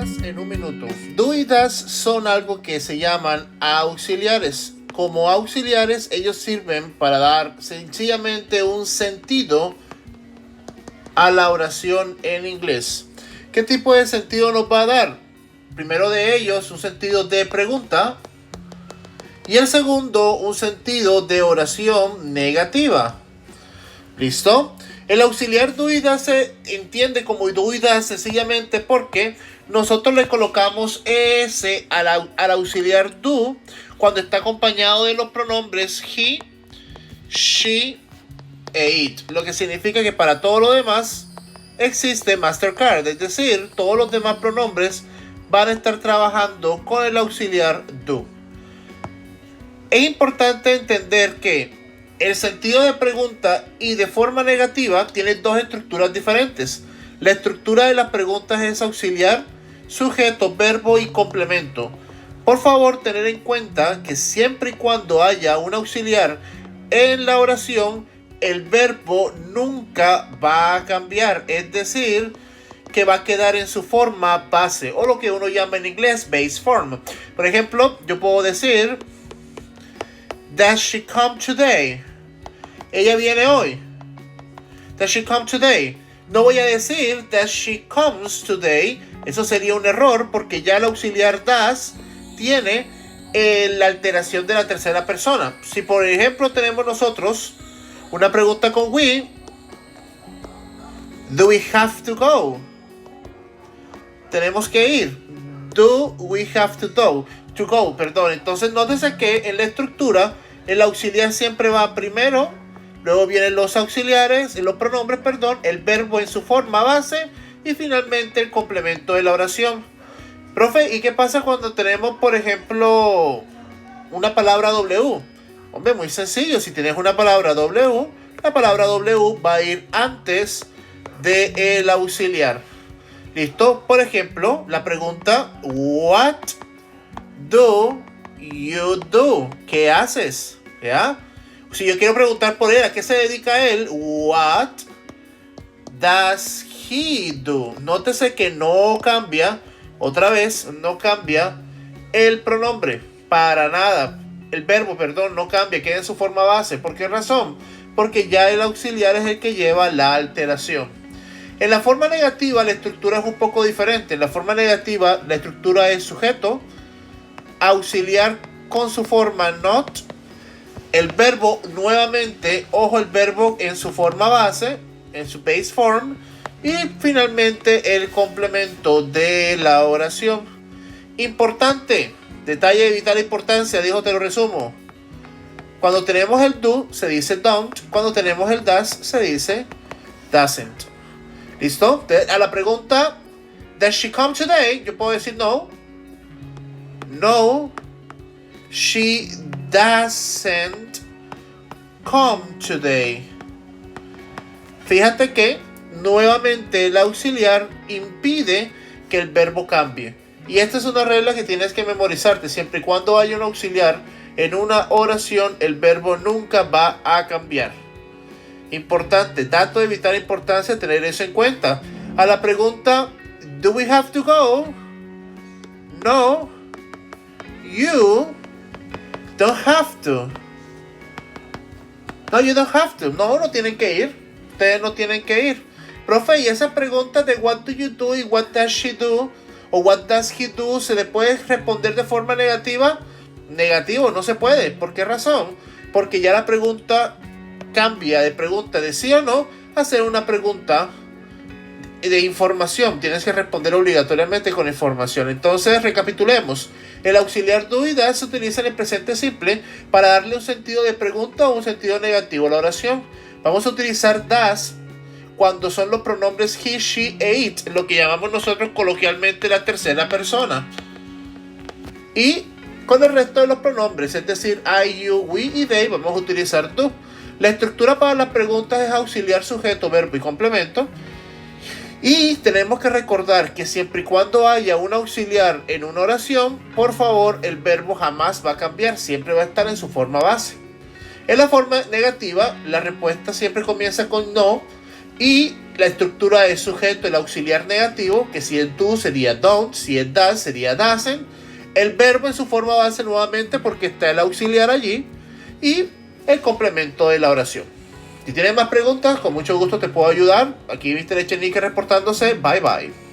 En un minuto. Do y does son algo que se llaman auxiliares. Como auxiliares, ellos sirven para dar sencillamente un sentido a la oración en inglés. ¿Qué tipo de sentido nos va a dar? Primero de ellos, un sentido de pregunta. Y el segundo, un sentido de oración negativa. ¿Listo? El auxiliar do y does se entiende como do y does sencillamente porque nosotros le colocamos ese al auxiliar do cuando está acompañado de los pronombres he, she e it. Lo que significa que para todo lo demás existe Mastercard. Es decir, todos los demás pronombres van a estar trabajando con el auxiliar do. Es importante entender que el sentido de pregunta y de forma negativa tiene dos estructuras diferentes. La estructura de las preguntas es auxiliar, sujeto, verbo y complemento. Por favor, tener en cuenta que siempre y cuando haya un auxiliar en la oración, el verbo nunca va a cambiar. Es decir, que va a quedar en su forma base o lo que uno llama en inglés base form. Por ejemplo, yo puedo decir Does she come today? Ella viene hoy. Does she come today? No voy a decir Does she comes today. Eso sería un error porque ya el auxiliar does tiene la alteración de la tercera persona. Si por ejemplo tenemos nosotros una pregunta con we, do we have to go? Tenemos que ir. Do we have to go? Entonces nótese que en la estructura el auxiliar siempre va primero, luego vienen los auxiliares, los pronombres, el verbo en su forma base y finalmente el complemento de la oración. Profe, ¿y qué pasa cuando tenemos, por ejemplo, una palabra W? Hombre, muy sencillo. Si tienes una palabra W, la palabra W va a ir antes del auxiliar. ¿Listo? Por ejemplo, la pregunta What do you do? ¿Qué haces? ¿Ya? Si yo quiero preguntar por él, ¿a qué se dedica él? What does he do? Nótese que no cambia, otra vez, no cambia el pronombre, para nada. El verbo, no cambia, queda en su forma base. ¿Por qué razón? Porque ya el auxiliar es el que lleva la alteración. En la forma negativa, la estructura es un poco diferente. En la forma negativa, la estructura es sujeto, auxiliar con su forma not, el verbo nuevamente, ojo, el verbo en su forma base, en su base form, y finalmente el complemento de la oración. Importante, detalle de vital importancia, te lo resumo. Cuando tenemos el do, se dice don't. Cuando tenemos el does, se dice doesn't. ¿Listo? A la pregunta, Does she come today? Yo puedo decir no. No, she doesn't come today. Fíjate que nuevamente el auxiliar impide que el verbo cambie. Y esta es una regla que tienes que memorizarte. Siempre y cuando haya un auxiliar en una oración, el verbo nunca va a cambiar. Importante, dato de vital importancia, tener eso en cuenta. A la pregunta, ¿Do we have to go? No, you don't have to. No, you don't have to. No tienen que ir. Ustedes no tienen que ir. Profe, y esa pregunta de what do you do y what does she do o what does he do, ¿se le puede responder de forma negativa? Negativo, no se puede. ¿Por qué razón? Porque ya la pregunta cambia de pregunta de sí o no a ser una pregunta de información. Tienes que responder obligatoriamente con información. Entonces, recapitulemos. El auxiliar do y does se utiliza en el presente simple para darle un sentido de pregunta o un sentido negativo a la oración. Vamos a utilizar does cuando son los pronombres he, she e it, lo que llamamos nosotros coloquialmente la tercera persona. Y con el resto de los pronombres, es decir, I, you, we y they, vamos a utilizar do. La estructura para las preguntas es auxiliar, sujeto, verbo y complemento. Y tenemos que recordar que siempre y cuando haya un auxiliar en una oración, por favor, el verbo jamás va a cambiar, siempre va a estar en su forma base. En la forma negativa, la respuesta siempre comienza con no y La estructura es sujeto, el auxiliar negativo, que si es do sería don't, si es does sería doesn't. El verbo en su forma base nuevamente porque está el auxiliar allí. Y el complemento de la oración. Si tienes más preguntas, con mucho gusto te puedo ayudar. Aquí Mr. Echenique reportándose. Bye bye.